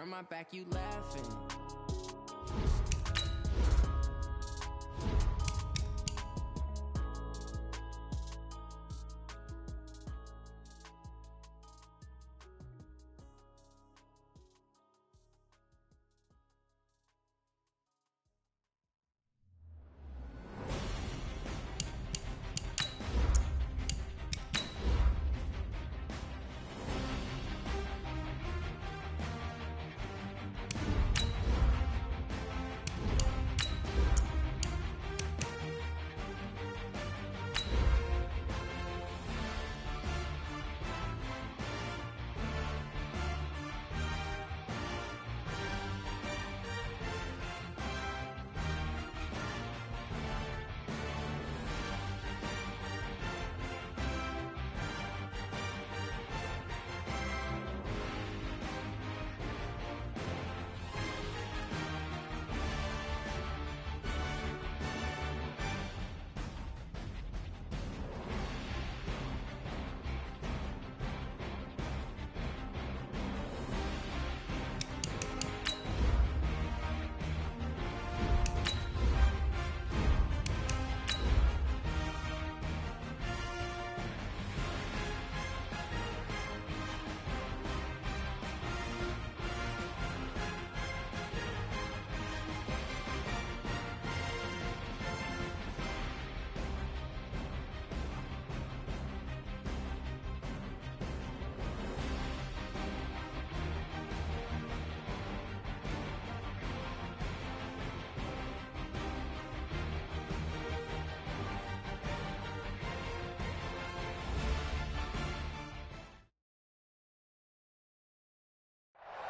Turn my back, you laughing.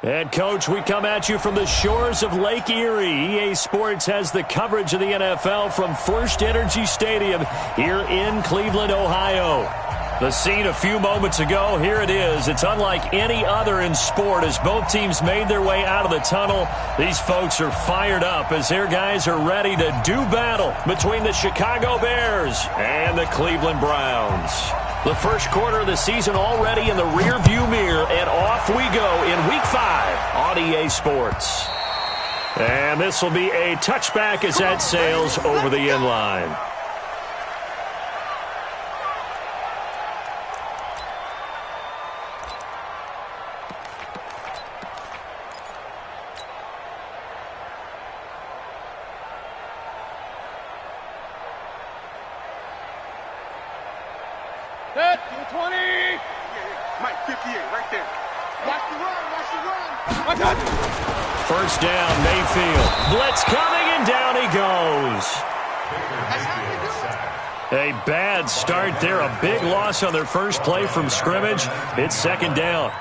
And, Coach, we come at you from the shores of Lake Erie. EA Sports has the coverage of the NFL from First Energy Stadium here in Cleveland, Ohio. The scene a few moments ago, here it is. It's unlike any other in sport as both teams made their way out of the tunnel. These folks are fired up as their guys are ready to do battle between the Chicago Bears and the Cleveland Browns. The first quarter of the season already in the rearview mirror, and off we go in Week 5 on EA Sports. And this will be a touchback as that sails over the end line. Set, 20. Mike, 58, right there. Watch the run, watch the run. My God. First down, Mayfield. Blitz coming, and down he goes. That's how you do it. A bad start there. A big loss on their first play from scrimmage. It's second down.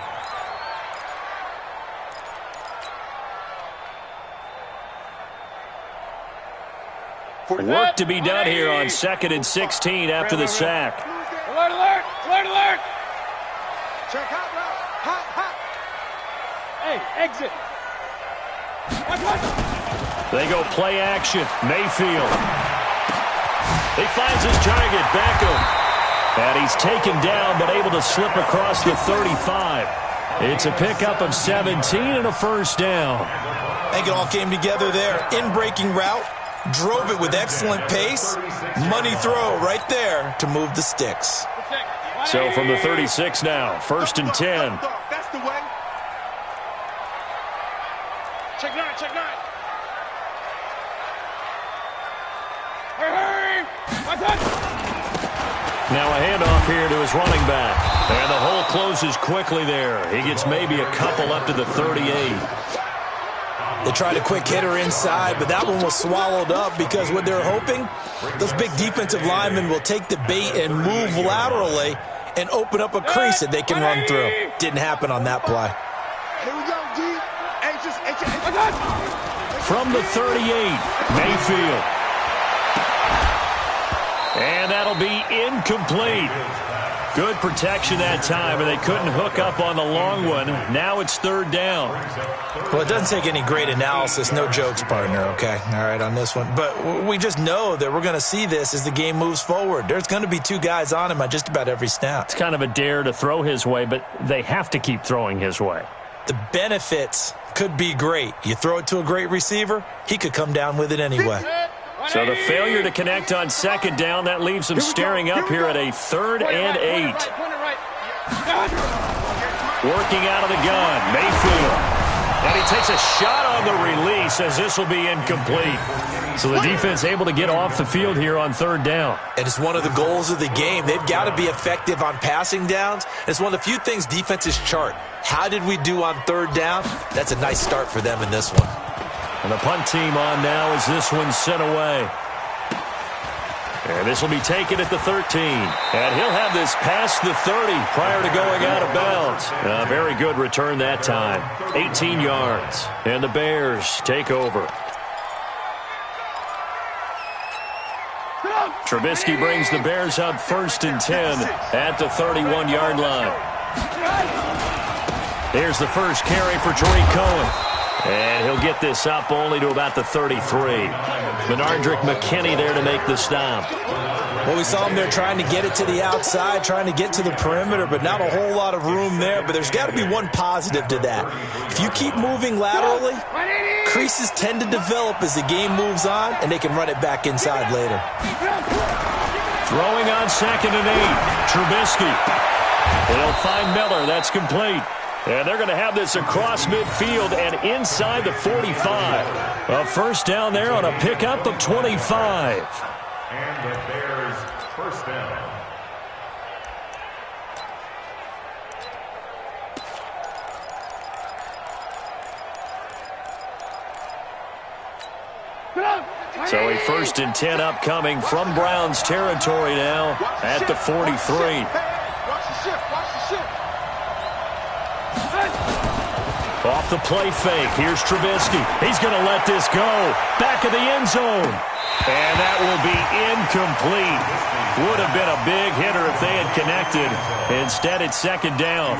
Work to be done here on 2nd and 16 after the sack. Alert, alert, alert, alert. Check hot route. Hot, hot. Hey, exit. Watch, watch. They go play action. Mayfield. He finds his target, Beckham. And he's taken down but able to slip across the 35. It's a pickup of 17 and a first down. I think it all came together there. In-breaking route. Drove it with excellent pace. Money throw right there to move the sticks. So from the 36 now, 1st and 10. That's the way. Check 9, check 9. Hurry, hurry. Now a handoff here to his running back. And the hole closes quickly there. He gets maybe a couple up to the 38. They tried a quick hitter inside, but that one was swallowed up because what they're hoping, those big defensive linemen will take the bait and move laterally and open up a crease that they can run through. Didn't happen on that play. Here we go, G. From the 38, Mayfield. And that'll be incomplete. Good protection that time, and they couldn't hook up on the long one. Now it's 3rd down. Well, it doesn't take any great analysis. No jokes, partner, okay? All right, on this one. But we just know that we're going to see this as the game moves forward. There's going to be 2 guys on him on just about every snap. It's kind of a dare to throw his way, but they have to keep throwing his way. the benefits could be great. You throw it to a great receiver, he could come down with it anyway. So the failure to connect on second down, that leaves them staring up here at a 3rd and 8. Working out of the gun, Mayfield. And he takes a shot on the release as this will be incomplete. So the defense able to get off the field here on 3rd down. And it's one of the goals of the game. They've got to be effective on passing downs. It's one of the few things defenses chart. How did we do on 3rd down? That's a nice start for them in this one. And the punt team on now as this one's sent away. And this will be taken at the 13. And he'll have this past the 30 prior to going out of bounds. A very good return that time. 18 yards. And the Bears take over. Trubisky brings the Bears up 1st and 10 at the 31-yard line. Here's the first carry for Tariq Cohen. And he'll get this up only to about the 33. Benardrick McKinney there to make the stop. Well, we saw him there trying to get it to the outside, trying to get to the perimeter, but not a whole lot of room there. But there's got to be one positive to that. If you keep moving laterally, creases tend to develop as the game moves on, and they can run it back inside later. Throwing on 2nd and 8. Trubisky. They'll find Miller. That's complete. And they're going to have this across midfield and inside the 45. A first down there on a pickup of 25. And the Bears first down. So a 1st and 10 upcoming from Browns territory now at the 43. Watch the shift. Off the play fake. Here's Trubisky. He's going to let this go. Back of the end zone. And that will be incomplete. Would have been a big hitter if they had connected. Instead, it's 2nd down.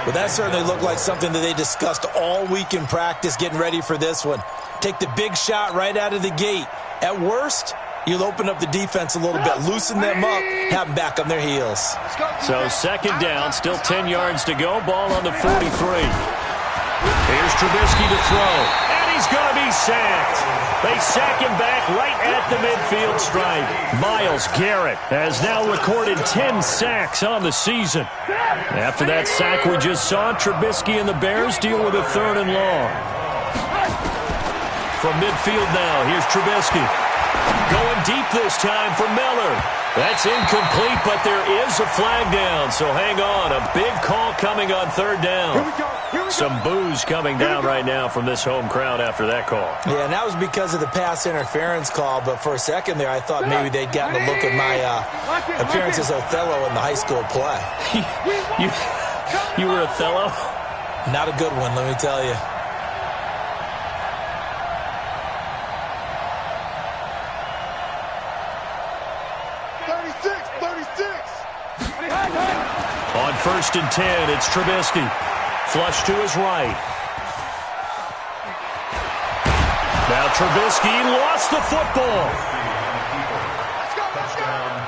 Well, that certainly looked like something that they discussed all week in practice getting ready for this one. Take the big shot right out of the gate. At worst, you'll open up the defense a little bit, loosen them up, have them back on their heels. So 2nd down, still 10 yards to go. Ball on the 43. Here's Trubisky to throw, and he's going to be sacked. They sack him back right at the midfield stripe. Myles Garrett has now recorded 10 sacks on the season. After that sack we just saw, Trubisky and the Bears deal with a 3rd and long. From midfield now, here's Trubisky. Going deep this time for Miller. That's incomplete, but there is a flag down, so hang on. A big call coming on 3rd down. Here we go. Some boos coming down right now from this home crowd after that call. Yeah, and that was because of the pass interference call, but for a second there I thought maybe they'd gotten a look at my appearance as Othello in the high school play. You were Othello? Not a good one, let me tell you. On 1st and 10, it's Trubisky. Flush to his right. Now Trubisky lost the football.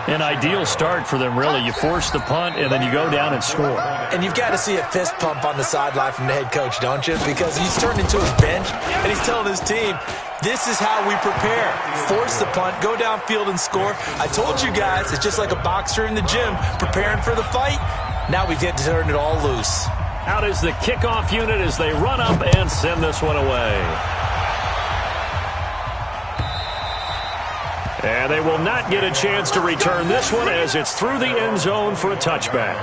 An ideal start for them, really. You force the punt, and then you go down and score. And you've got to see a fist pump on the sideline from the head coach, don't you? Because he's turned into his bench, and he's telling his team, this is how we prepare. Force the punt, go downfield and score. I told you guys, it's just like a boxer in the gym preparing for the fight. Now we get to turn it all loose. Out is the kickoff unit as they run up and send this one away. And they will not get a chance to return this one as it's through the end zone for a touchback.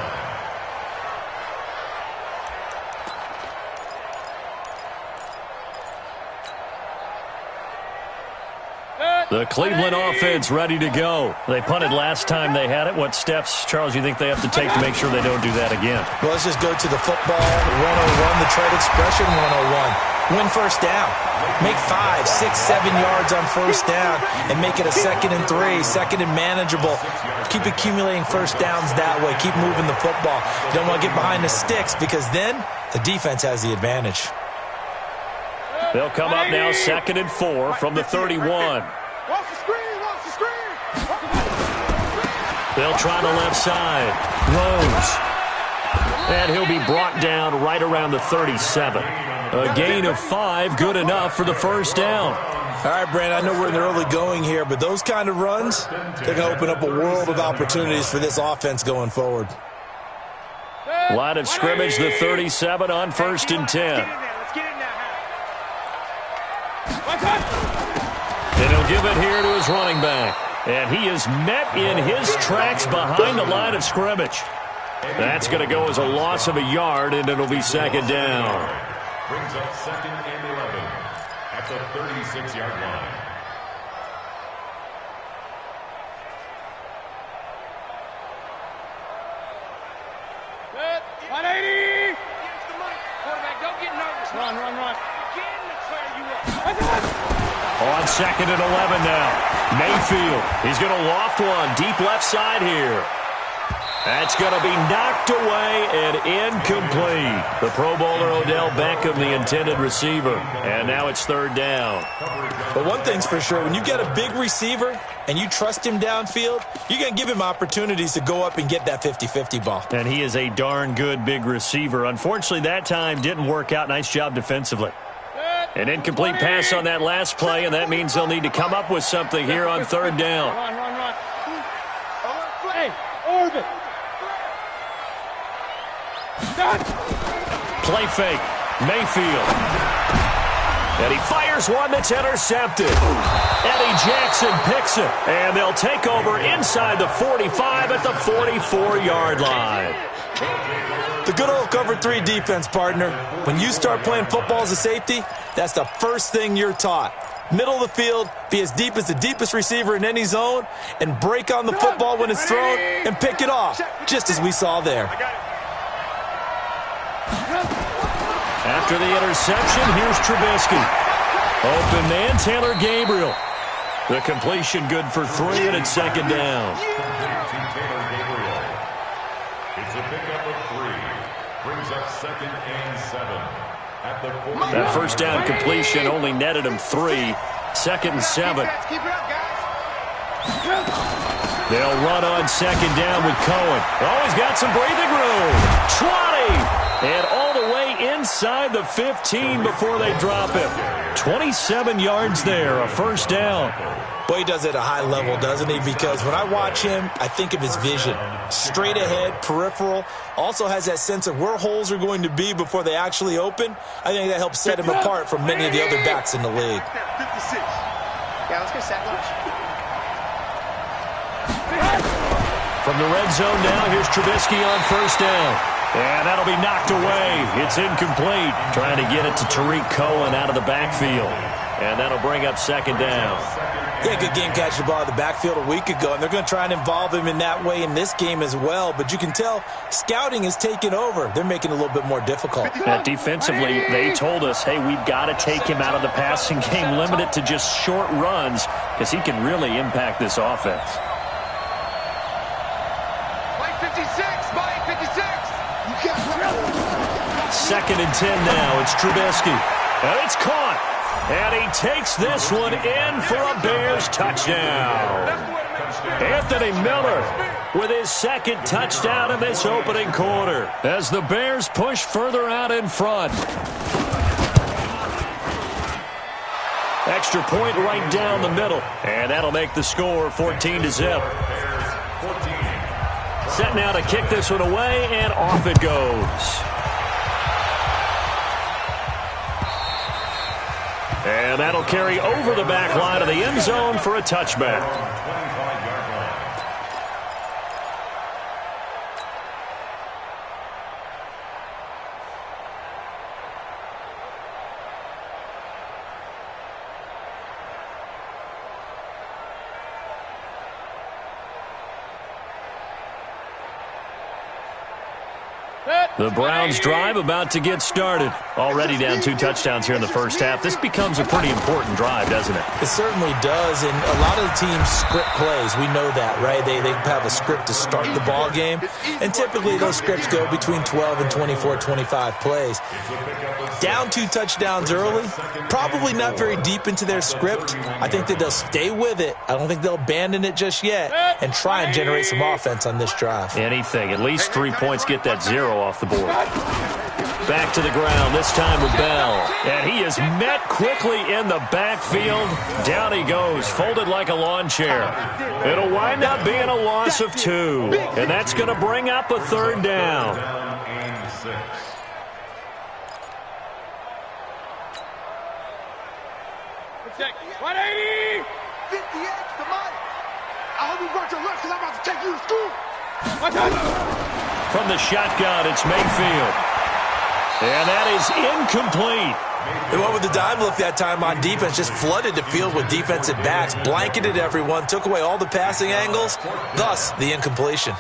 The Cleveland offense ready to go. They punted last time they had it. What steps, Charles, you think they have to take to make sure they don't do that again? Well, let's just go to the football 101, the trade expression 101. Win first down. Make 5, 6, 7 yards on first down and make it a 2nd and 3, 2nd and manageable. Keep accumulating first downs that way. Keep moving the football. You don't want to get behind the sticks because then the defense has the advantage. They'll come up now 2nd and 4 from the 31. Watch the screen, watch the screen. They'll try the left side. Rose. And he'll be brought down right around the 37. A gain of 5, good enough for the first down. All right, Brandon, I know we're in the early going here, but those kind of runs, they can open up a world of opportunities for this offense going forward. Line of scrimmage, the 37 on 1st and 10. And he'll give it here to his running back. And he is met in his tracks behind the line of scrimmage. That's going to go as a loss of a yard, and it'll be second down. Brings up 2nd and 11 at the 36-yard line. Good. 180. Quarterback, don't get nervous. Run. On 2nd and 11 now. Mayfield, he's going to loft one deep left side here. That's going to be knocked away and incomplete. The Pro Bowler Odell Beckham, the intended receiver. And now it's 3rd down. But one thing's for sure, when you get a big receiver and you trust him downfield, you're going to give him opportunities to go up and get that 50-50 ball. And he is a darn good big receiver. Unfortunately, that time didn't work out. Nice job defensively. An incomplete pass on that last play, and that means they'll need to come up with something here on 3rd down. Run. Hey, Orbit. Play fake. Mayfield. And he fires one that's intercepted. Eddie Jackson picks it. And they'll take over inside the 45 at the 44-yard line. The good old cover 3 defense, partner. When you start playing football as a safety, that's the first thing you're taught. Middle of the field, be as deep as the deepest receiver in any zone, and break on the football when it's thrown and pick it off, just as we saw there. After the interception, here's Trubisky. Open man, Taylor Gabriel. The completion good for 3, and it's 2nd down. It's a pickup of 3. Brings up 2nd and 7 at the 40. That first down completion only netted him 3. 2nd and 7. They'll run on 2nd down with Cohen. Oh, he's got some breathing room. 20. And all the way inside the 15 before they drop him. 27 yards there, a first down. Boy, he does it at a high level, doesn't he? Because when I watch him, I think of his vision. Straight ahead, peripheral. Also has that sense of where holes are going to be before they actually open. I think that helps set him apart from many of the other backs in the league. 56. Yeah, let's go sack lunch. From the red zone now, here's Trubisky on 1st down. And that'll be knocked away. It's incomplete. Trying to get it to Tariq Cohen out of the backfield. And that'll bring up 2nd down. Yeah, good game catching the ball in the backfield a week ago, and they're going to try and involve him in that way in this game as well. But you can tell scouting is taking over. They're making it a little bit more difficult. Defensively, they told us, hey, we've got to take him out of the passing game, limit it to just short runs, because he can really impact this offense. Mike 56, Mike 56. 2nd and 10 now. It's Trubisky. And it's caught. And he takes this one in for a Bears touchdown. Anthony Miller with his 2nd touchdown in this opening quarter as the Bears push further out in front. Extra point right down the middle. And that'll make the score 14-0. Set now to kick this one away, and off it goes. And that'll carry over the back line of the end zone for a touchback. The Browns drive about to get started. Already down 2 touchdowns here in the first half. This becomes a pretty important drive, doesn't it? It certainly does, and a lot of the teams script plays. We know that, right? They have a script to start the ball game, and typically those scripts go between 12 and 24, 25 plays. Down 2 touchdowns early, probably not very deep into their script. I think that they'll stay with it. I don't think they'll abandon it just yet and try and generate some offense on this drive. Anything. At least 3 points, get that 0 off the board. Back to the ground, this time with Bell. And he is met quickly in the backfield. Down he goes, folded like a lawn chair. It'll wind up being a loss of 2. And that's going to bring up a third down. And 6. Check. 180! 58 to mine. I hope you brought your lunch because I'm about to take you to school. From the shotgun, it's Mayfield. And that is incomplete. They went with the dime look that time on defense, just flooded the field with defensive backs, blanketed everyone, took away all the passing angles, thus the incompletion.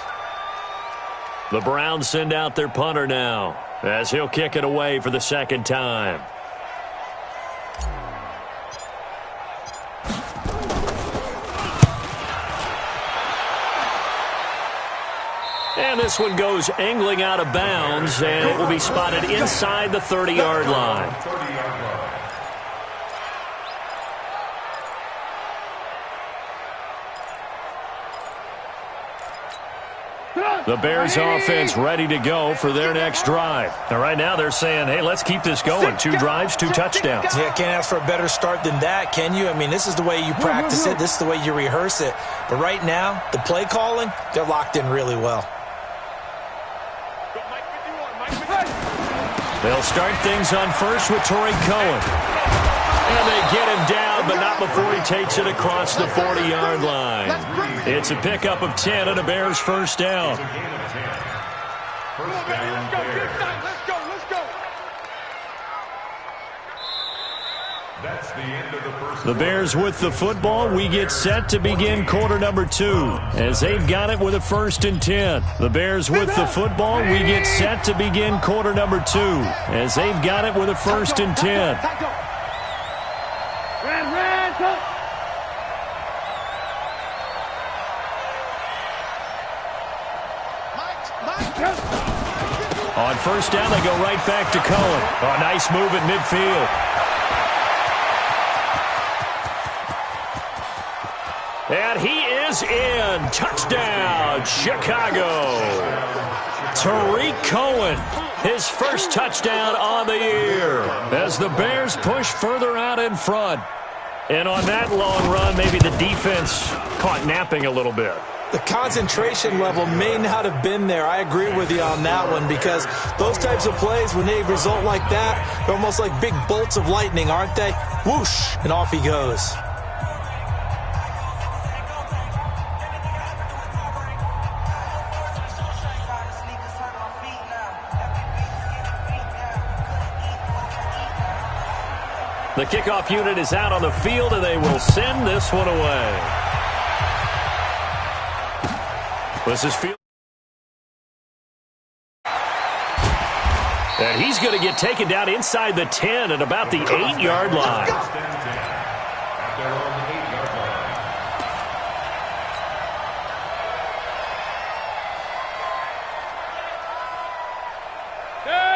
The Browns send out their punter now, as he'll kick it away for the second time. And this one goes angling out of bounds, and it will be spotted inside the 30-yard line. The Bears offense ready to go for their next drive. And right now they're saying, hey, let's keep this going. 2 drives, 2 touchdowns. Yeah, can't ask for a better start than that, can you? I mean, this is the way you practice it. This is the way you rehearse it. But right now, the play calling, they're locked in really well. They'll start things on first with Torrey Cohen. And they get him down, but not before he takes it across the 40-yard line. It's a pickup of 10 and a Bears first down. Let's go. That's the end of the first. The Bears with the football. We get set to begin quarter number 2 as they've got it with a 1st and 10. The Bears with the football. We get set to begin quarter number 2 as they've got it with a 1st and 10. On first down, they go right back to Cohen. Oh, nice move at midfield. And he is in. Touchdown, Chicago. Tariq Cohen, his first touchdown on the year as the Bears push further out in front. And on that long run, maybe the defense caught napping a little bit. The concentration level may not have been there. I agree with you on that one because those types of plays, when they result like that, they're almost like big bolts of lightning, aren't they? Whoosh, and off he goes. The kickoff unit is out on the field, and they will send this one away. This is field. And he's going to get taken down inside the 10 at about the 8-yard line.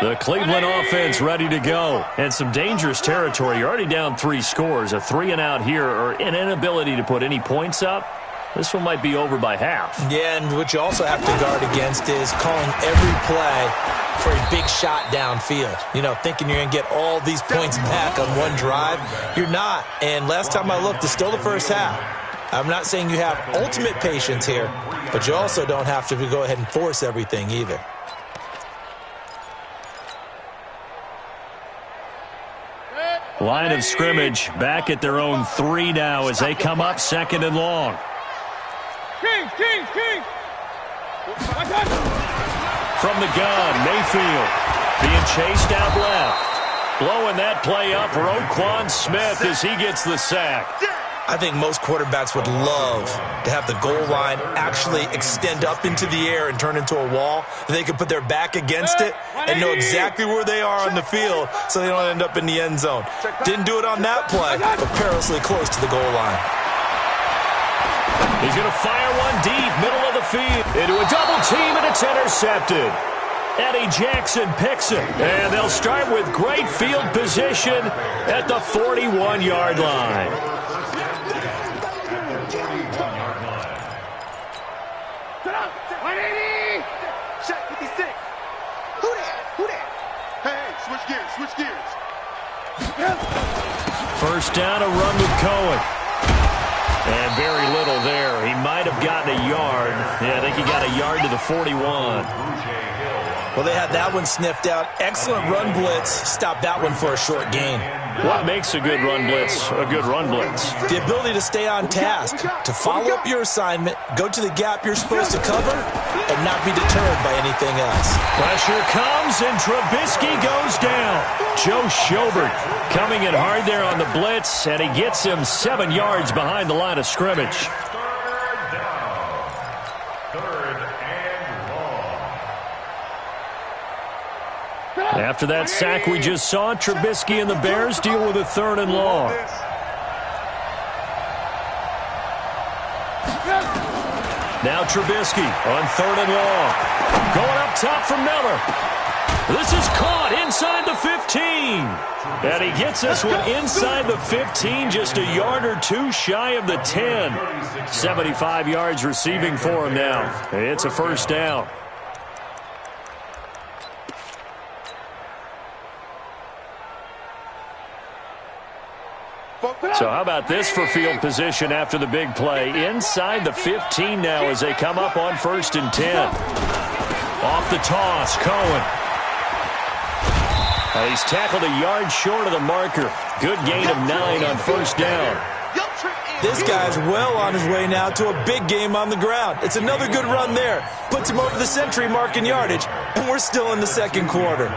The Cleveland offense ready to go. And some dangerous territory. You're already down 3 scores. A 3-and-out here or an inability to put any points up. This one might be over by half. Yeah, and what you also have to guard against is calling every play for a big shot downfield. You know, thinking you're going to get all these points back on one drive. You're not. And last time I looked, it's still the first half. I'm not saying you have ultimate patience here, but you also don't have to go ahead and force everything either. Line of scrimmage back at their own 3 now as they come up 2nd and long. King! From the gun, Mayfield being chased out left. Blowing that play up, Roquan Smith as he gets the sack. I think most quarterbacks would love to have the goal line actually extend up into the air and turn into a wall. They can put their back against it and know exactly where they are on the field so they don't end up in the end zone. Didn't do it on that play, but perilously close to the goal line. He's going to fire one deep, middle of the field, into a double team, and it's intercepted. Eddie Jackson picks it, and they'll start with great field position at the 41-yard line. Shot 56. Who that? Switch gears, switch gears. First down, a run with Cohen. And very little there. He might have gotten a yard. Yeah, I think he got a yard to the 41. Well, they had that one sniffed out. Excellent run blitz. Stopped that one for a short gain. What makes a good run blitz a good run blitz? The ability to stay on task, to follow up your assignment, go to the gap you're supposed to cover, and not be deterred by anything else. Pressure comes, and Trubisky goes down. Joe Schobert coming in hard there on the blitz, and he gets him 7 yards behind the line of scrimmage. After that sack we just saw, Trubisky and the Bears deal with a 3rd and long. Now Trubisky on 3rd and long. Going up top for Miller. This is caught inside the 15. And he gets this one inside the 15, just a yard or two shy of the 10. 75 yards receiving for him now. It's a first down. So how about this for field position after the big play? Inside the 15 now as they come up on 1st and 10. Off the toss, Cohen. He's tackled a yard short of the marker. Good gain of 9 on 1st down. This guy's well on his way now to a big game on the ground. It's another good run there. Puts him over the century mark in yardage, and we're still in the 2nd quarter.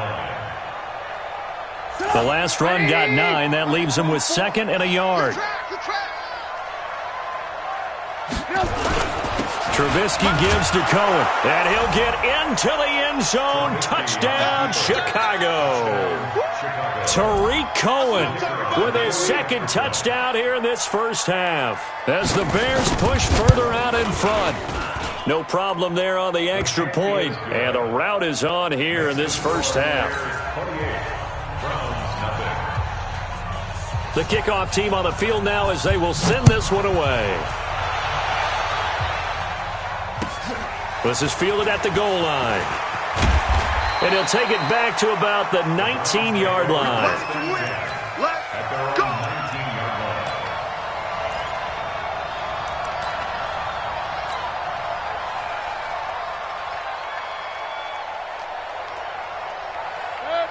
The last run got 9. That leaves him with 2nd and a yard. Trubisky gives to Cohen, and he'll get into the end zone. Touchdown, Chicago. Tariq Cohen with his 2nd touchdown here in this first half as the Bears push further out in front. No problem there on the extra point, and a rout is on here in this first half. The kickoff team on the field now as they will send this one away. This is fielded at the goal line. And he'll take it back to about the 19-yard line. Let's go.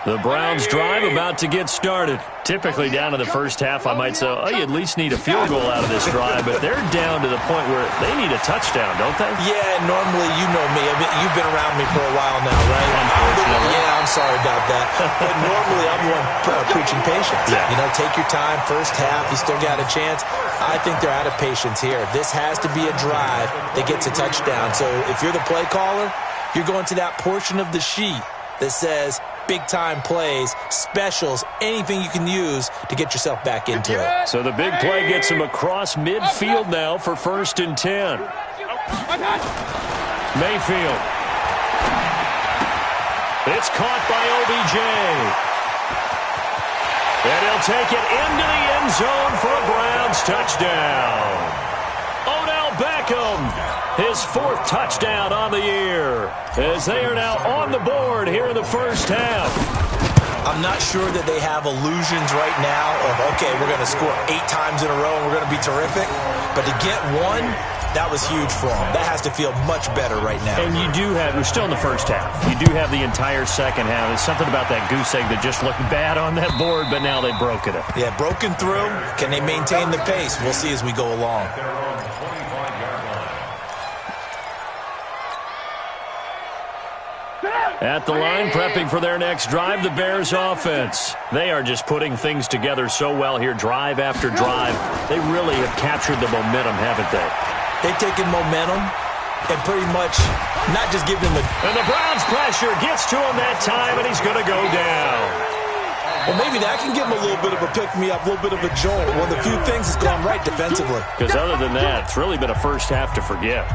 The Browns drive about to get started. Typically down to the first half, I might say, oh, you at least need a field goal out of this drive, but they're down to the point where they need a touchdown, don't they? Yeah, normally, you know me. I mean, you've been around me for a while now, right? Yeah, I'm sorry about that. But normally, I'm the one preaching patience. Yeah. You know, take your time. First half, you still got a chance. I think they're out of patience here. This has to be a drive that gets a touchdown. So if you're the play caller, you're going to that portion of the sheet that says big-time plays, specials, anything you can use to get yourself back into it. So the big play gets him across midfield now for 1st and 10. Mayfield. It's caught by OBJ. And he'll take it into the end zone for a Browns touchdown. Odell Beckham. His 4th touchdown on the year as they are now on the board here in the first half. I'm not sure that they have illusions right now of, okay, we're going to score 8 times in a row and we're going to be terrific. But to get one, that was huge for them. That has to feel much better right now. And you do have, we're still in the first half. You do have the entire second half. There's something about that goose egg that just looked bad on that board, but now they've broken it. Yeah, broken through. Can they maintain the pace? We'll see as we go along. At the line, prepping for their next drive, the Bears offense. They are just putting things together so well here, drive after drive. They really have captured the momentum, haven't they? They've taken momentum and pretty much not just giving them a... And the Browns pressure gets to him that time, and he's going to go down. Well, maybe that can give him a little bit of a pick-me-up, a little bit of a jolt. One of the few things that's gone right defensively. Because other than that, it's really been a first half to forget.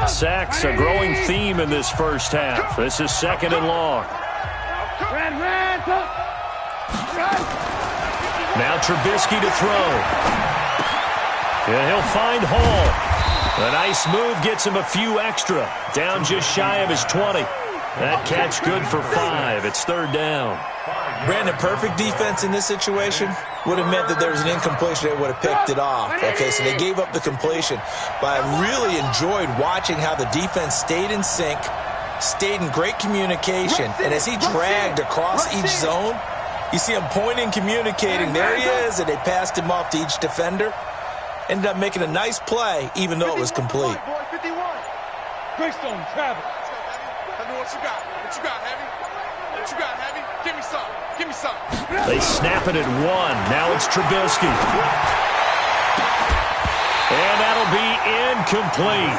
Sacks, a growing theme in this first half. This is 2nd and long. Now Trubisky to throw. And he'll find Hall. A nice move gets him a few extra. Down just shy of his 20. That catch good for 5. It's third down. Brandon, perfect defense in this situation would have meant that there was an incompletion. They would have picked it off. Okay, so they gave up the completion. But I really enjoyed watching how the defense stayed in sync, stayed in great communication, and as he dragged across each zone, you see him pointing, communicating. There he is, and they passed him off to each defender. Ended up making a nice play, even though it was complete. Greystone travel. Tell me what you got. What you got, Heavy? What you got, Heavy? Give me some. Give me some. They snap it at 1. Now it's Trubisky. And that'll be incomplete.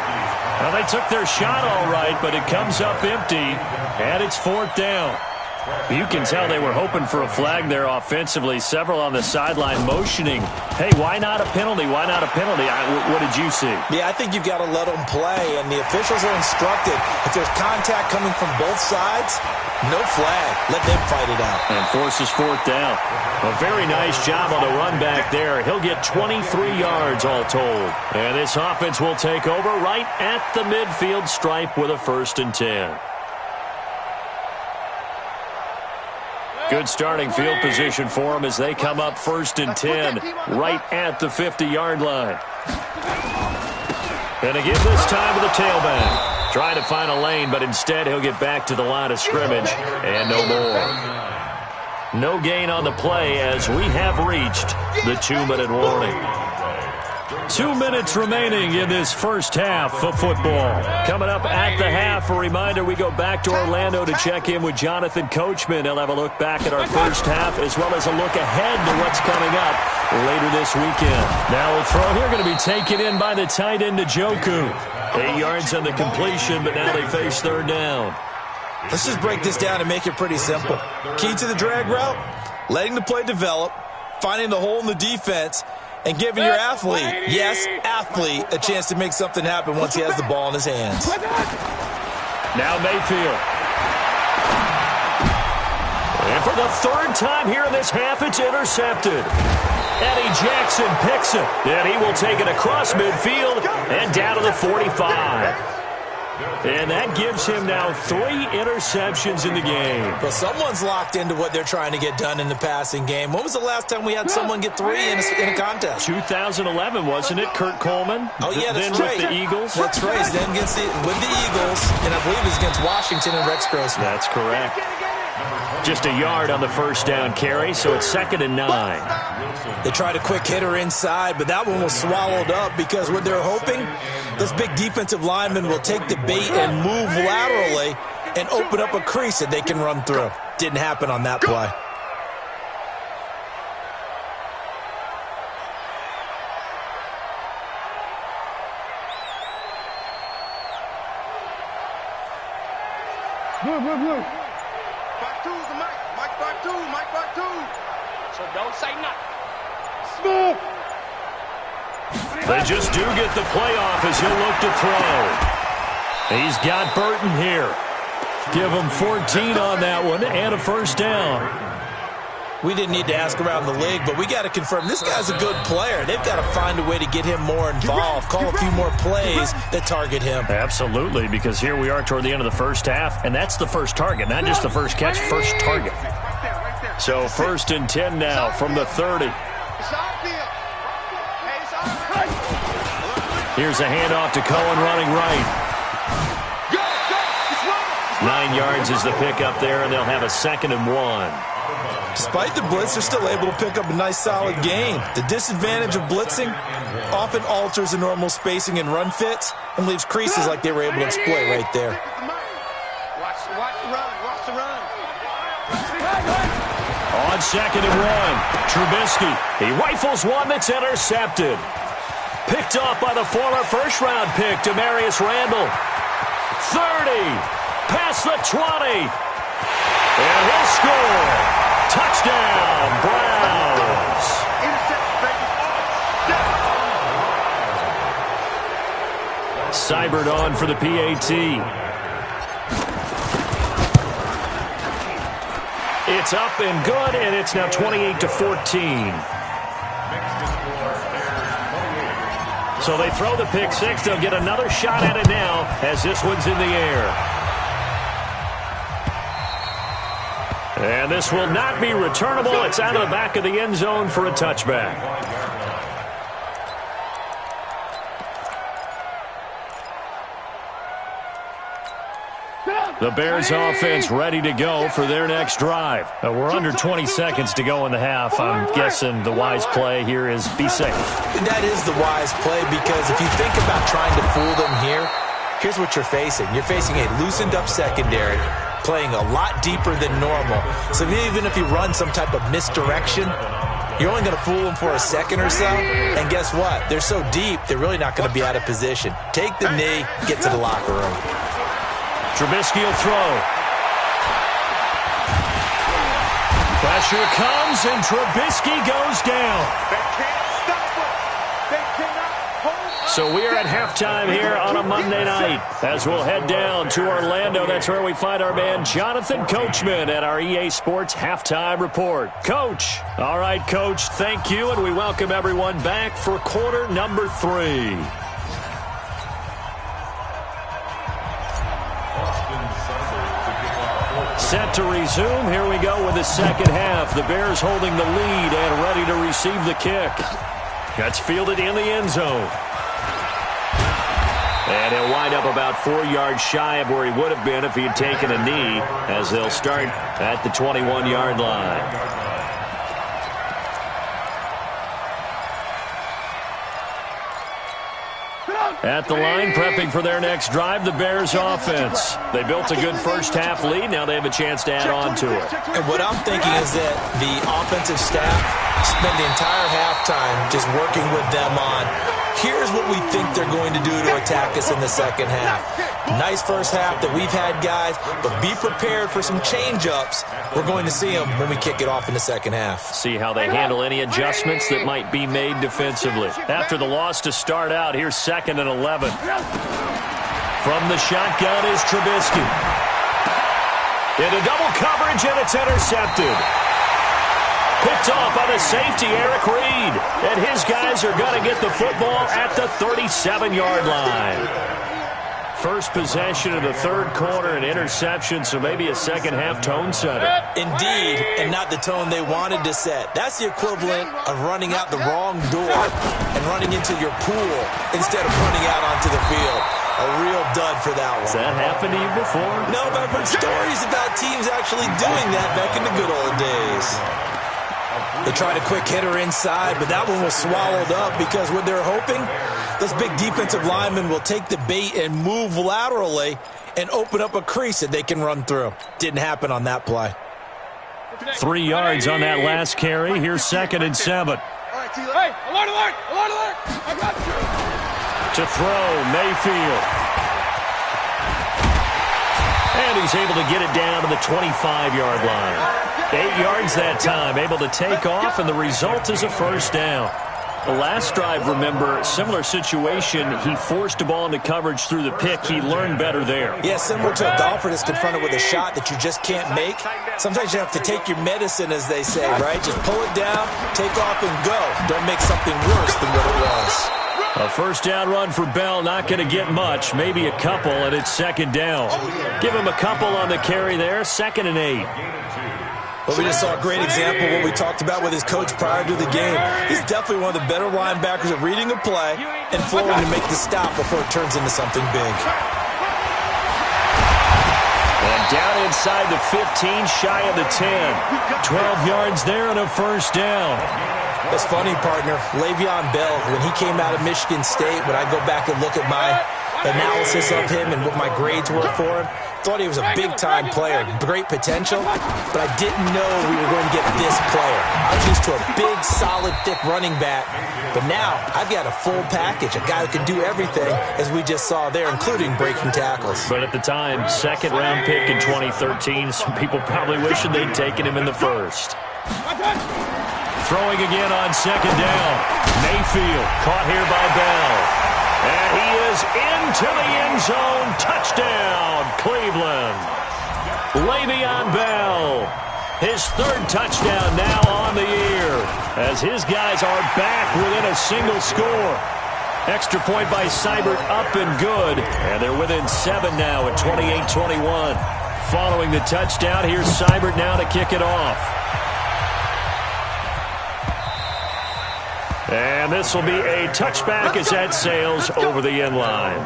Well, they took their shot all right, but it comes up empty, and it's fourth down. You can tell they were hoping for a flag there offensively. Several on the sideline motioning, hey, why not a penalty? Why not a penalty? What did you see? Yeah, I think you've got to let them play, and the officials are instructed. If there's contact coming from both sides, no flag. Let them fight it out. And forces fourth down. A very nice job on the run back there. He'll get 23 yards all told. And this offense will take over right at the midfield stripe with a 1st and 10. Good starting field position for them as they come up 1st and 10 right at the 50-yard line. And again this time to the tailback. Trying to find a lane, but instead he'll get back to the line of scrimmage and no more. No gain on the play as we have reached the 2-minute warning. 2 minutes remaining in this first half of football. Coming up at the half, a reminder we go back to Orlando to check in with Jonathan Coachman. He'll have a look back at our first half as well as a look ahead to what's coming up later this weekend. Now a throw here going to be taken in by the tight end Njoku. 8 yards on the completion, but now they face third down. Let's just break this down and make it pretty simple. Key to the drag route, letting the play develop, finding the hole in the defense, and giving your athlete, yes, athlete, a chance to make something happen once he has the ball in his hands. Now Mayfield. And for the third time here in this half, it's intercepted. Eddie Jackson picks it, and he will take it across midfield and down to the 45. And that gives him now 3 interceptions in the game. Well, someone's locked into what they're trying to get done in the passing game. When was the last time we had someone get 3 in a contest? 2011, wasn't it, Kurt Coleman? Oh, yeah, that's then right. With the Eagles? That's right. Then with the Eagles, and I believe it was against Washington and Rex Grossman. That's correct. Just a yard on the first down carry, so it's 2nd and 9. They tried a quick hitter inside, but that one was swallowed up because what they're hoping, this big defensive lineman will take the bait and move laterally and open up a crease that they can run through. Didn't happen on that play. Blue. Back two's the Mike. Mike back two. Mike back two. So don't say nothing. Smith. They just do get the playoff as he'll look to throw. He's got Burton here. Give him 14 on that one and a first down. We didn't need to ask around the league, but we got to confirm this guy's a good player. They've got to find a way to get him more involved, call a few more plays that target him. Absolutely, because here we are toward the end of the first half, and that's the first target, not just the first catch, first target. So 1st and 10 now from the 30. Here's a handoff to Cohen running right. 9 yards is the pickup there, and they'll have a 2nd and 1. Despite the blitz, they're still able to pick up a nice, solid gain. The disadvantage of blitzing often alters the normal spacing and run fits and leaves creases like they were able to exploit right there. Watch the run. Watch the run. On 2nd and 1, Trubisky. He rifles one that's intercepted. Picked off by the former first-round pick, Demarius Randall. 30, past the 20, and he'll score. Touchdown, Browns. Seibert on for the PAT. It's up and good, and it's now 28-14. So they throw the pick six. They'll get another shot at it now as this one's in the air. And this will not be returnable. It's out of the back of the end zone for a touchback. The Bears offense ready to go for their next drive. We're under 20 seconds to go in the half. I'm guessing the wise play here is be safe. That is the wise play, because if you think about trying to fool them here, here's what you're facing. You're facing a loosened up secondary, playing a lot deeper than normal. So even if you run some type of misdirection, you're only going to fool them for a second or so. And guess what? They're so deep, they're really not going to be out of position. Take the knee, get to the locker room. Trubisky will throw. Pressure comes, and Trubisky goes down. They can't stop him. They cannot hold. So we are at halftime here on a Monday night as we'll head down to Orlando. That's where we find our man Jonathan Coachman at our EA Sports Halftime Report. Coach. All right, Coach, thank you, and we welcome everyone back for quarter number 3. Set to resume. Here we go with the second half. The Bears holding the lead and ready to receive the kick. That's fielded in the end zone. And he'll wind up about 4 yards shy of where he would have been if he had taken a knee, as they'll start at the 21-yard line. At the line, prepping for their next drive, the Bears offense. They built a good first-half lead. Now they have a chance to add on to it. And what I'm thinking is that the offensive staff spent the entire halftime just working with them on, here's what we think they're going to do to attack us in the second half. Nice first half that we've had, guys, but be prepared for some change-ups. We're going to see them when we kick it off in the second half. See how they handle any adjustments that might be made defensively. After the loss to start out, here's 2nd and 11. From the shotgun is Trubisky. Into double coverage, and it's intercepted. Picked off by the safety, Eric Reed. And his guys are going to get the football at the 37-yard line. First possession of the third quarter, an interception, so maybe a second-half tone setter. Indeed, and not the tone they wanted to set. That's the equivalent of running out the wrong door and running into your pool instead of running out onto the field. A real dud for that one. Has that happened to you before? No, but I've heard stories about teams actually doing that back in the good old days. They tried a quick hitter inside, but that one was swallowed up because what they're hoping, those big defensive linemen will take the bait and move laterally and open up a crease that they can run through. Didn't happen on that play. 3 yards on that last carry. Here's 2nd and 7. Hey, alert, alert, alert, alert. I got you. To throw, Mayfield. And he's able to get it down to the 25-yard line. 8 yards that time, able to take off, and the result is a first down. The last drive, remember, similar situation. He forced the ball into coverage through the pick. He learned better there. Yeah, similar to a golfer that's confronted with a shot that you just can't make. Sometimes you have to take your medicine, as they say, right? Just pull it down, take off, and go. Don't make something worse than what it was. A first down run for Bell, not going to get much, maybe a couple, and it's 2nd down. Give him a couple on the carry there, 2nd and 8. Well, we just saw a great example of what we talked about with his coach prior to the game. He's definitely one of the better linebackers at reading a play and flowing to make the stop before it turns into something big. And down inside the 15, shy of the 10. 12 yards there and a first down. That's funny, partner. Le'Veon Bell, when he came out of Michigan State, when I go back and look at my analysis of him and what my grades were for him, thought he was a big-time player, great potential, but I didn't know we were going to get this player. I was used to a big, solid, thick running back, but now I've got a full package, a guy who can do everything, as we just saw there, including breaking tackles. But at the time, 2nd-round pick in 2013, some people probably wishing they'd taken him in the first. Throwing again on 2nd down. Mayfield caught here by Bell. And he is into the end zone. Touchdown, Cleveland. Le'Veon Bell, his 3rd touchdown now on the year, as his guys are back within a single score. Extra point by Seibert, up and good. And they're within 7 now at 28-21. Following the touchdown, here's Seibert now to kick it off. And this will be a touchback as that sails over the end line.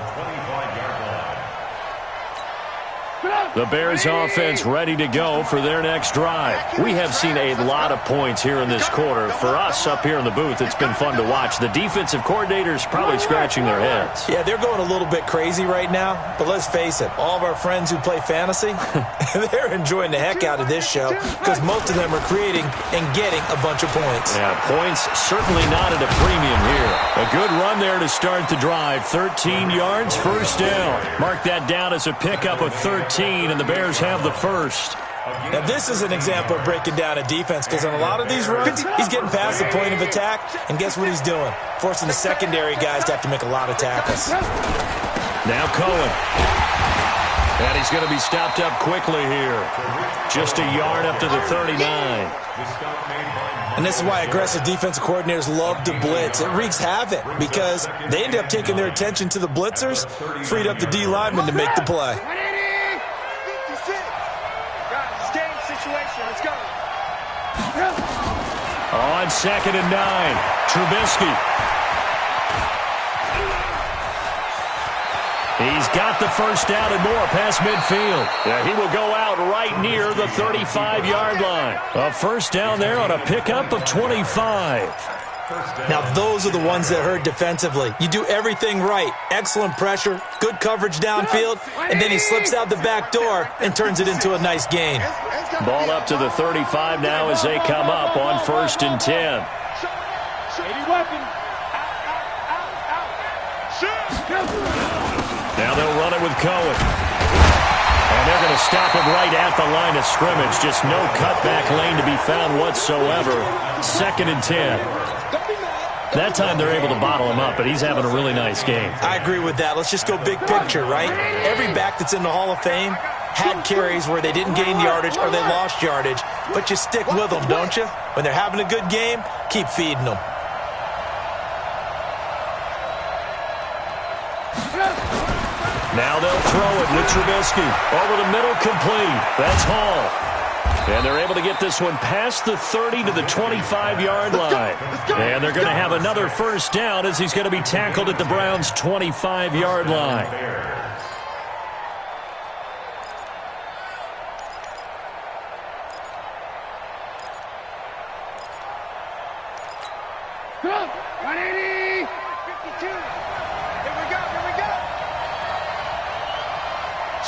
The Bears offense ready to go for their next drive. We have seen a lot of points here in this quarter. For us up here in the booth, it's been fun to watch. The defensive coordinators probably scratching their heads. Yeah, they're going a little bit crazy right now. But let's face it, all of our friends who play fantasy, they're enjoying the heck out of this show because most of them are creating and getting a bunch of points. Yeah, points certainly not at a premium here. A good run there to start the drive. 13 yards, first down. Mark that down as a pickup of 13. And the Bears have the first. Now, this is an example of breaking down a defense because on a lot of these runs, he's getting past the point of attack, and guess what he's doing? Forcing the secondary guys to have to make a lot of tackles. Now Cohen. And he's going to be stopped up quickly here. Just a yard up to the 39. And this is why aggressive defensive coordinators love to blitz. It wreaks havoc because they end up taking their attention to the blitzers, freed up the D lineman to make the play. Let's go. On 2nd and 9, Trubisky. He's got the first down and more past midfield. Yeah, he will go out right near the 35-yard line. A first down there on a pickup of 25. Now, those are the ones that hurt defensively. You do everything right. Excellent pressure, good coverage downfield, and then he slips out the back door and turns it into a nice gain. Ball up to the 35 now as they come up on 1st and 10. Now they'll run it with Cohen. And they're going to stop him right at the line of scrimmage. Just no cutback lane to be found whatsoever. 2nd and 10. That time they're able to bottle him up, but he's having a really nice game. I agree with that. Let's just go big picture, right? Every back that's in the Hall of Fame had carries where they didn't gain yardage or they lost yardage, but you stick with them, don't you? When they're having a good game, keep feeding them. Now they'll throw it with Trubisky. Over the middle, complete. That's Hall. And they're able to get this one past the 30 to the 25-yard line. And they're going to have another first down as he's going to be tackled at the Browns' 25-yard line. Go! 180! 52! Here we go!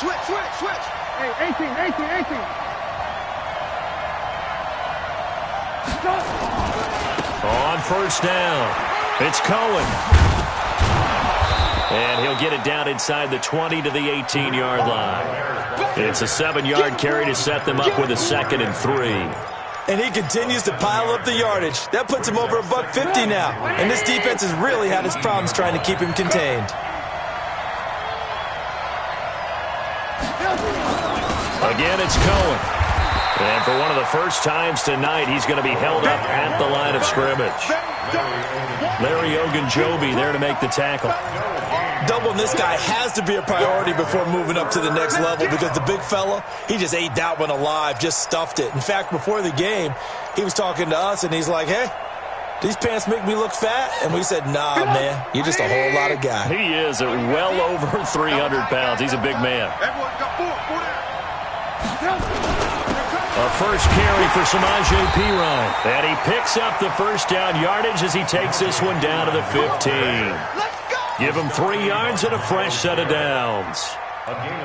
Switch! Hey, 18! On first down, it's Cohen. And he'll get it down inside the 20 to the 18-yard line. It's a 7-yard carry to set them up with a 2nd and 3. And he continues to pile up the yardage. That puts him over $150 now. And this defense has really had its problems trying to keep him contained. Again, it's Cohen. And for one of the first times tonight, he's going to be held up at the line of scrimmage. Larry Ogunjobi there to make the tackle. Doubling this guy has to be a priority before moving up to the next level because the big fella, he just ate that one alive, just stuffed it. In fact, before the game, he was talking to us, and he's like, hey, these pants make me look fat? And we said, nah, man, you're just a whole lot of guy. He is at well over 300 pounds. He's a big man. Everyone got four down. A first carry for Samaje Perine. And he picks up the first down yardage as he takes this one down to the 15. Give him 3 yards and a fresh set of downs.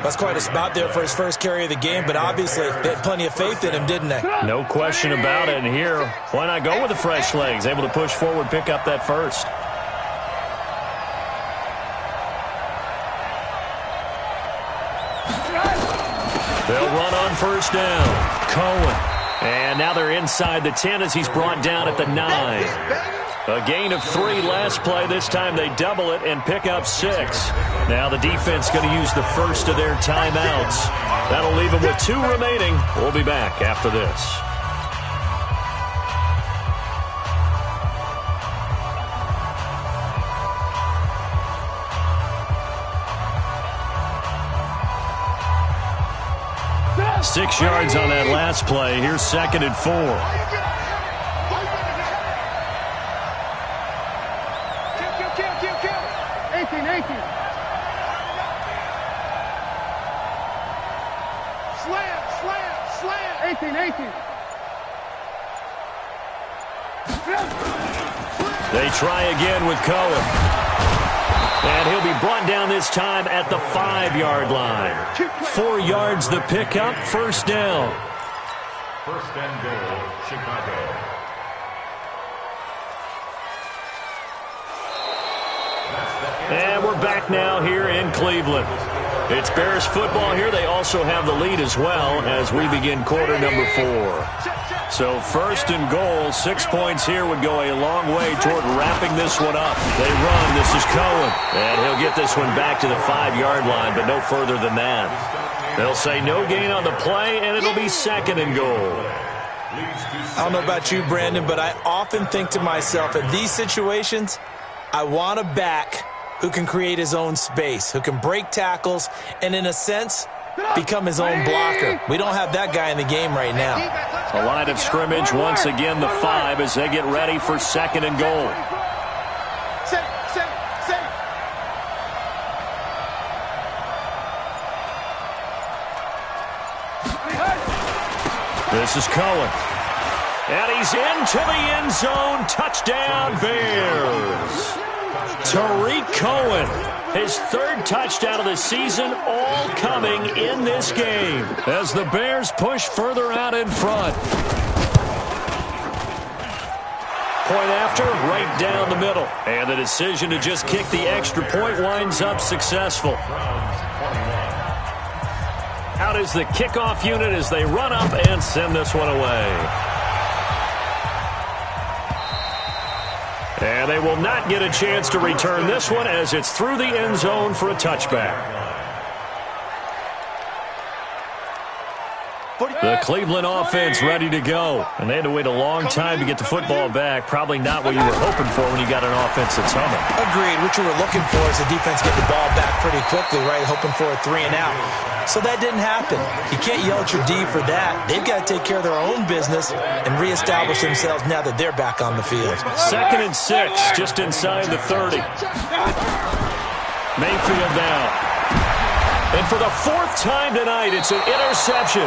That's quite a spot there for his first carry of the game, but obviously they had plenty of faith in him, didn't they? No question about it. And here, why not go with the fresh legs? Able to push forward, pick up that first. They'll run on first down. Cohen. And now they're inside the 10 as he's brought down at the 9. A gain of 3 last play. This time they double it and pick up 6. Now the defense going to use the first of their timeouts. That'll leave them with 2 remaining. We'll be back after this. 6 yards on that last play. Here's 2nd and 4. Kill. 18. Slam. 18. They try again with Cohen. And he'll be brought down this time at the 5-yard line. 4 yards the pickup, first down. First and goal, Chicago. And we're back now here in Cleveland. It's Bears football here. They also have the lead as well as we begin quarter number 4. So first and goal, 6 points here would go a long way toward wrapping this one up. They run. This is Cohen. And he'll get this one back to the 5-yard line, but no further than that. They'll say no gain on the play, and it'll be 2nd and goal. I don't know about you, Brandon, but I often think to myself, in these situations, I want a back who can create his own space, who can break tackles, and in a sense, become his own blocker. We don't have that guy in the game right now. A line of scrimmage, once again the 5 as they get ready for 2nd and goal. This is Cohen. And he's into the end zone. Touchdown, Bears. Tariq Cohen, his 3rd touchdown of the season, all coming in this game as the Bears push further out in front. Point after, right down the middle. And the decision to just kick the extra point winds up successful. Out is the kickoff unit as they run up and send this one away. And they will not get a chance to return this one as it's through the end zone for a touchback. The Cleveland offense ready to go. And they had to wait a long time to get the football back. Probably not what you were hoping for when you got an offense that's humming. Agreed. What you were looking for is the defense get the ball back pretty quickly, right? Hoping for a 3 and out. So that didn't happen. You can't yell at your D for that. They've got to take care of their own business and reestablish themselves now that they're back on the field. 2nd and 6, just inside the 30. Mayfield down. And for the 4th time tonight, it's an interception.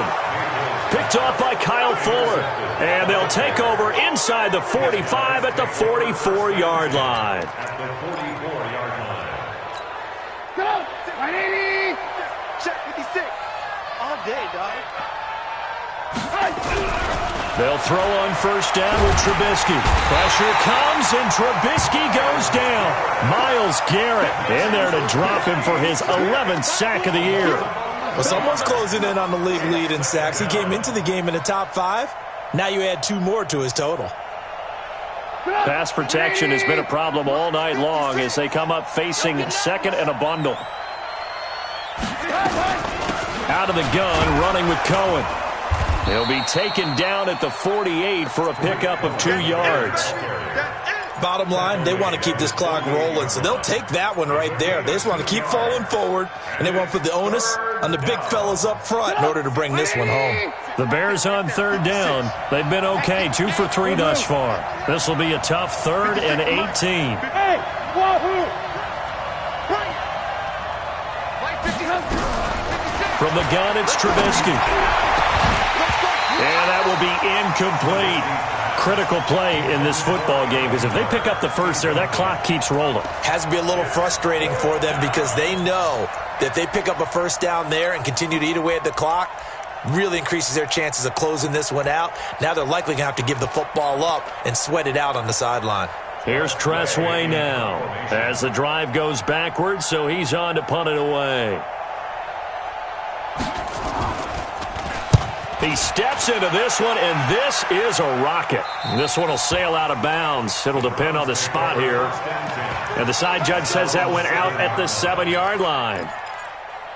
Picked off by Kyle Fuller. And they'll take over inside the 45 at the 44-yard line. Go! 180! Check 56. All day, dog. They'll throw on first down with Trubisky. Pressure comes, and Trubisky goes down. Myles Garrett in there to drop him for his 11th sack of the year. Well, someone's closing in on the league lead in sacks. He came into the game in the top 5. Now you add 2 more to his total. Pass protection has been a problem all night long as they come up facing 2nd and a bundle. Out of the gun, running with Cohen. He'll be taken down at the 48 for a pickup of 2 yards. Bottom line, they want to keep this clock rolling, so they'll take that one right there. They just want to keep falling forward, and they want to put the onus on the big fellas up front in order to bring this one home. The Bears on 3rd down. They've been okay, 2 for 3 thus far. This will be a tough 3rd and 18. From the gun, it's Trubisky. And that will be incomplete. Critical play in this football game because if they pick up the first there, that clock keeps rolling. Has to be a little frustrating for them because they know that if they pick up a first down there and continue to eat away at the clock, really increases their chances of closing this one out. Now they're likely going to have to give the football up and sweat it out on the sideline. Here's Tressway now as the drive goes backwards, so he's on to punt it away. He steps into this one, and this is a rocket. This one will sail out of bounds. It'll depend on the spot here. And the side judge says that went out at the 7-yard line.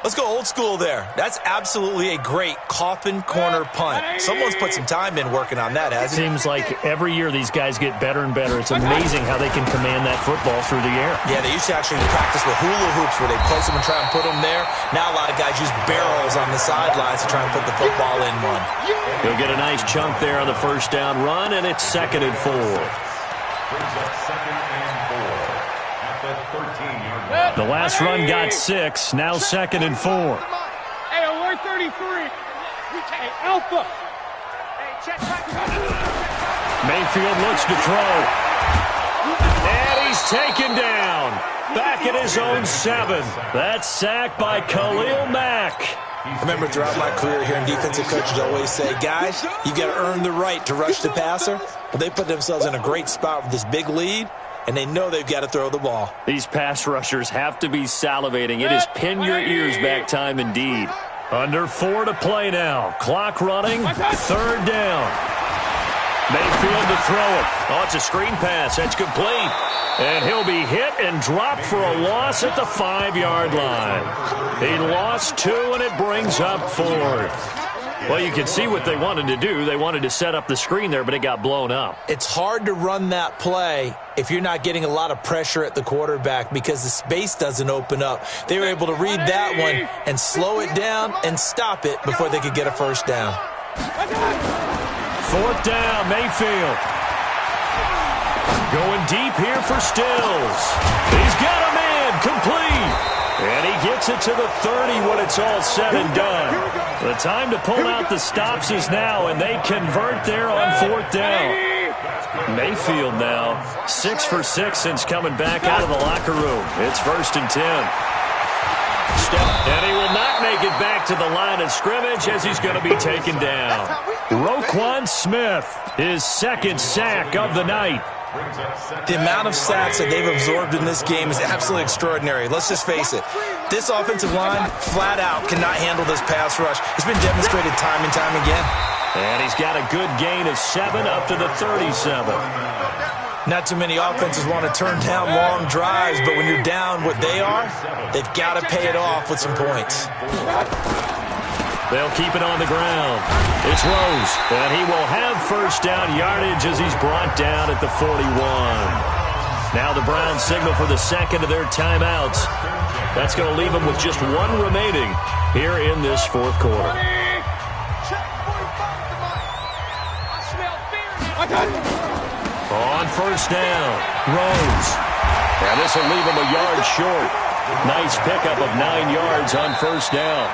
Let's go old school there. That's absolutely a great coffin corner punt. Someone's put some time in working on that, hasn't he? Seems like every year these guys get better and better. It's amazing how they can command that football through the air. Yeah, they used to actually practice with hula hoops where they place them and try and put them there. Now a lot of guys use barrels on the sidelines to try and put the football in one. He'll get a nice chunk there on the first down run, and it's 2nd and 4. Brings up 2nd and 4 at the 13-yard line. The last run got 6, now 2nd and 4. Hey, alert 33. Hey, Alpha. Hey, check back. Mayfield looks to throw. And he's taken down. Back at his own 7. That's sacked by Khalil Mack. I remember throughout my career hearing defensive coaches always say, guys, you got to earn the right to rush the passer. Well, they put themselves in a great spot with this big lead, and they know they've got to throw the ball. These pass rushers have to be salivating. It is pin your ears back time indeed. Under 4 to play now. Clock running. 3rd down. Mayfield to throw it. Oh, it's a screen pass. That's complete. And he'll be hit and dropped for a loss at the 5-yard line. He lost 2, and it brings up 4th. Well, you can see what they wanted to do. They wanted to set up the screen there, but it got blown up. It's hard to run that play if you're not getting a lot of pressure at the quarterback because the space doesn't open up. They were able to read that one and slow it down and stop it before they could get a first down. 4th down, Mayfield. Going deep here for Stills. He's got a man, complete. And he gets it to the 30 when it's all said and done. The time to pull out the stops is now, and they convert there on 4th down. Mayfield now 6 for 6 since coming back out of the locker room. It's 1st and 10. And he will not make it back to the line of scrimmage as he's going to be taken down. Roquan Smith, his 2nd sack of the night. The amount of sacks that they've absorbed in this game is absolutely extraordinary. Let's just face it. This offensive line, flat out, cannot handle this pass rush. It's been demonstrated time and time again. And he's got a good gain of 7 up to the 37. Not too many offenses want to turn down long drives, but when you're down what they are, they've got to pay it off with some points. They'll keep it on the ground. It's Rose, and he will have first down yardage as he's brought down at the 41. Now the Browns signal for the 2nd of their timeouts. That's going to leave them with just 1 remaining here in this 4th quarter. On first down, Rose. And this will leave him a yard short. Nice pickup of 9 yards on first down.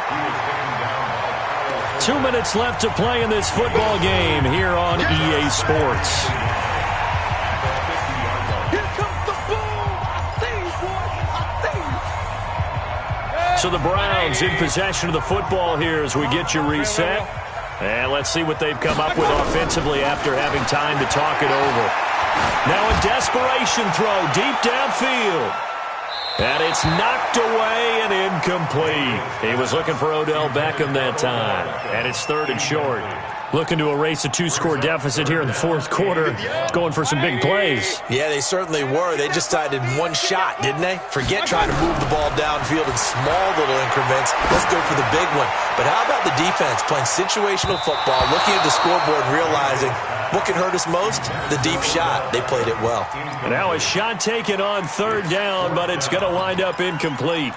2 minutes left to play in this football game here on EA Sports. So the Browns in possession of the football here as we get you reset. And let's see what they've come up with offensively after having time to talk it over. Now a desperation throw deep downfield. And it's knocked away and incomplete. He was looking for Odell Beckham that time. And it's 3rd and short. Looking to erase a 2-score deficit here in the 4th quarter. Going for some big plays. Yeah, they certainly were. They just decided 1 shot, didn't they? Forget trying to move the ball downfield in small little increments. Let's go for the big one. But how about the defense playing situational football, looking at the scoreboard and realizing what can hurt us most? The deep shot. They played it well. And now a shot taken on 3rd down, but it's going to wind up incomplete.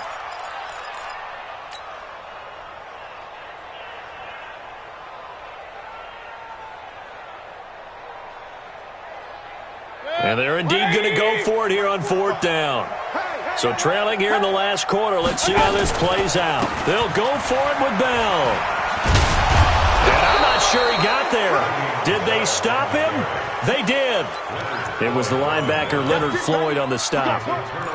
And they're indeed going to go for it here on 4th down. So trailing here in the last quarter, let's see how this plays out. They'll go for it with Bell. And I'm not sure he got there. Did they stop him? They did. It was the linebacker Leonard Floyd on the stop.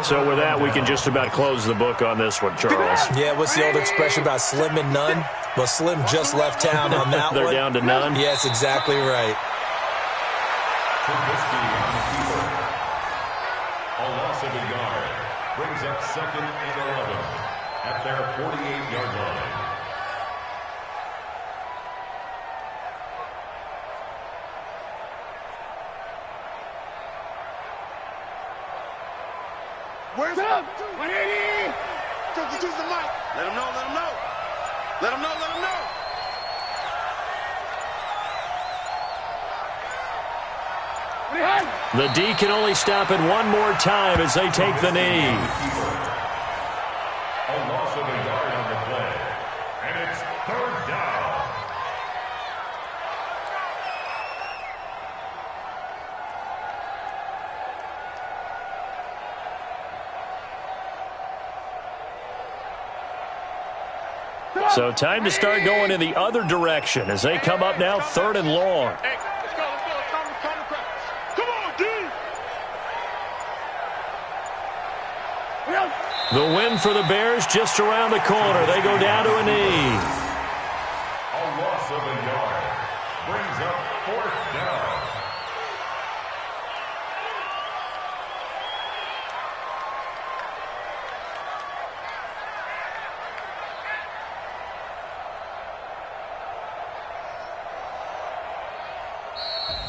So with that, we can just about close the book on this one, Charles. Yeah, what's the old expression about slim and none? Well, Slim just left town on that They're one. down to none? Yes, exactly right. A loss of a yard brings up 2nd and 11 at their 48-yard line. Where's up? 180. Use the mic. Let him know, let him know. Let him know, let him know. The D can only stop it one more time as they take the knee. A loss of a yard on the play. And it's third down. So time to start going in the other direction as they come up now 3rd and long. Hey, let's go, let's go. Come on, come on, D. The win for the Bears just around the corner. They go down to a knee. A loss of a yard. Brings up 4th down.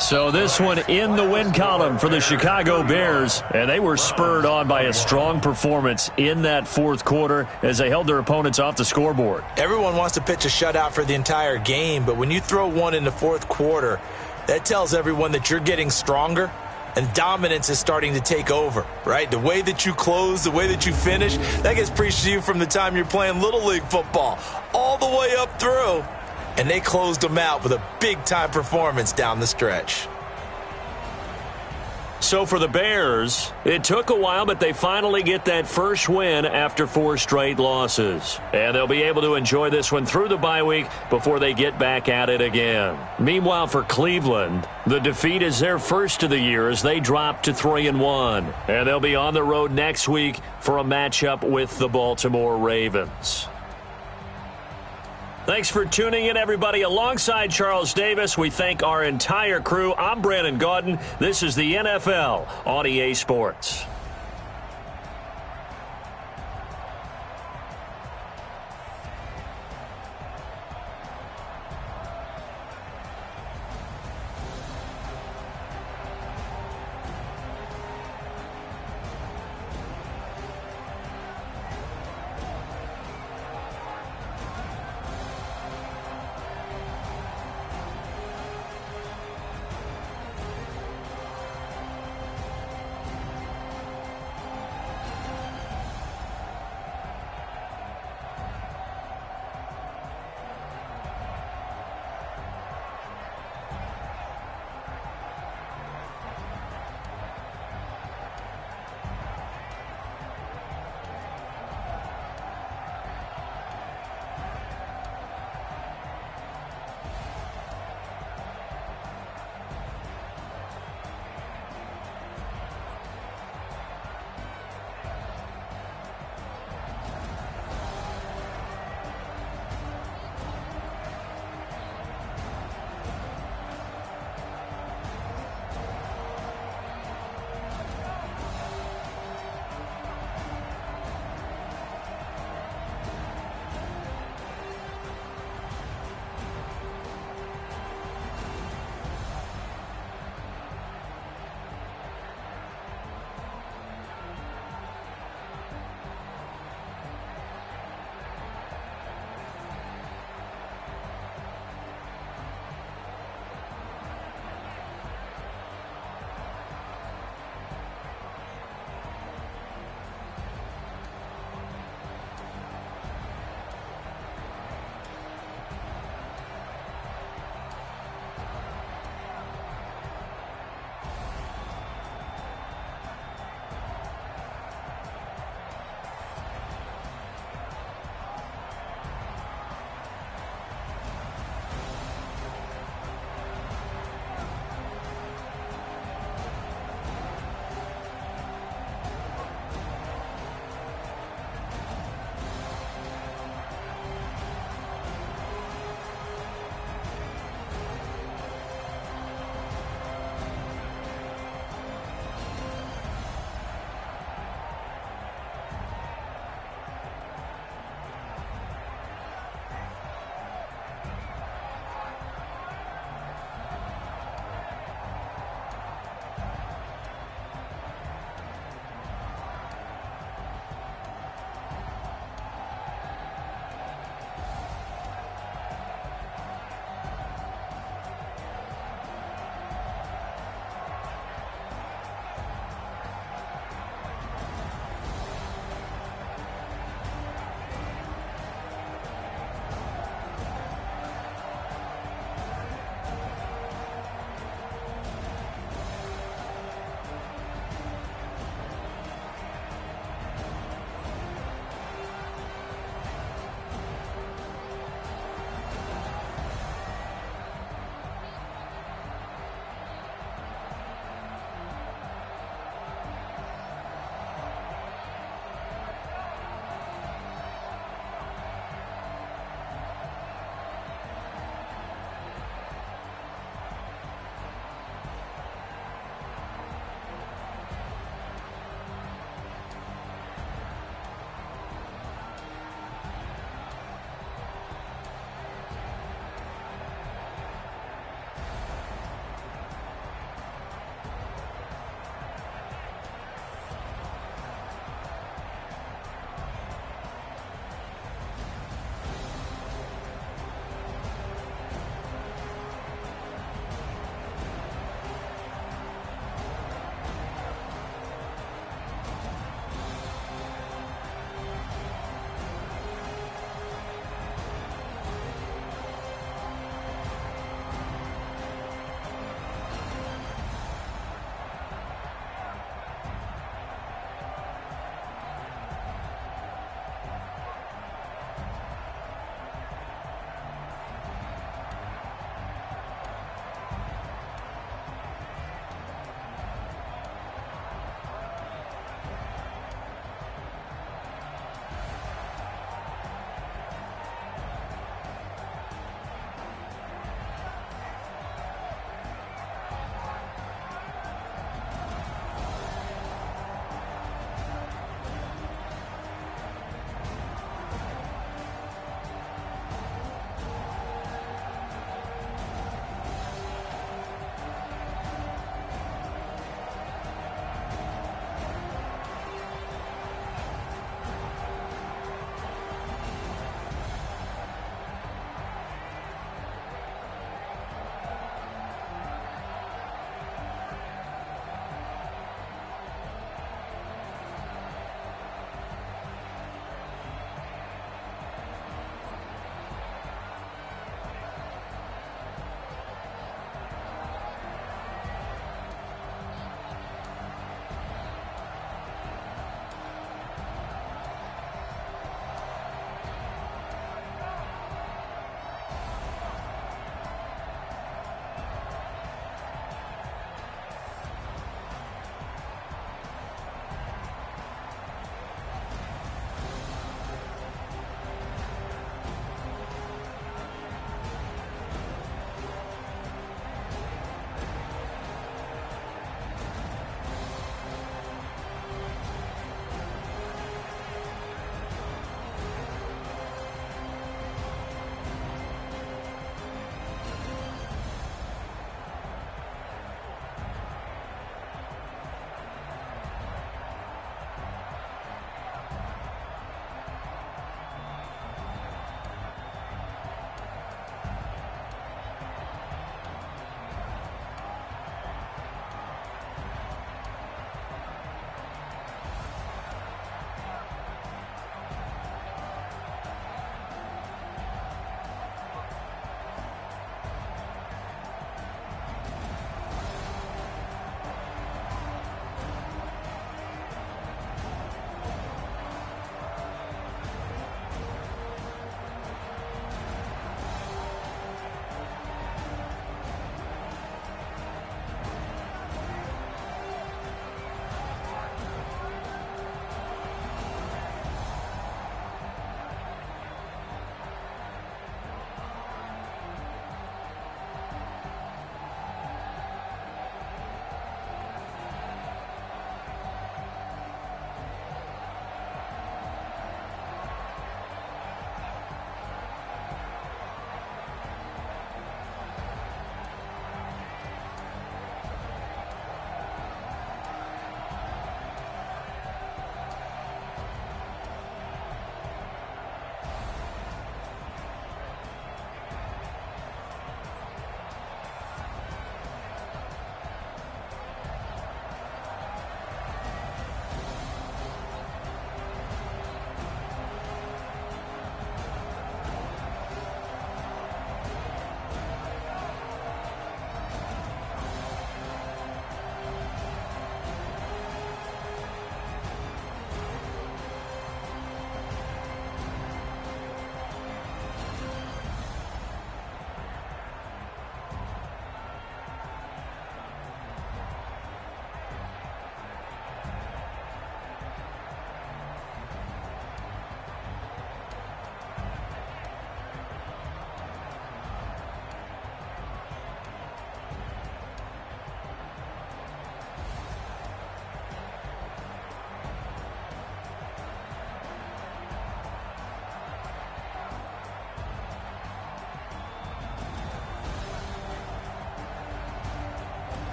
So this one in the win column for the Chicago Bears, and they were spurred on by a strong performance in that 4th quarter as they held their opponents off the scoreboard. Everyone wants to pitch a shutout for the entire game, but when you throw one in the 4th quarter, that tells everyone that you're getting stronger and dominance is starting to take over, right? The way that you close, the way that you finish, that gets preached to you from the time you're playing Little League football all the way up through. And they closed them out with a big-time performance down the stretch. So for the Bears, it took a while, but they finally get that first win after 4 straight losses. And they'll be able to enjoy this one through the bye week before they get back at it again. Meanwhile, for Cleveland, the defeat is their first of the year as they drop to 3-1. And they'll be on the road next week for a matchup with the Baltimore Ravens. Thanks for tuning in, everybody. Alongside Charles Davis, we thank our entire crew. I'm Brandon Gaudin. This is the NFL on EA Sports.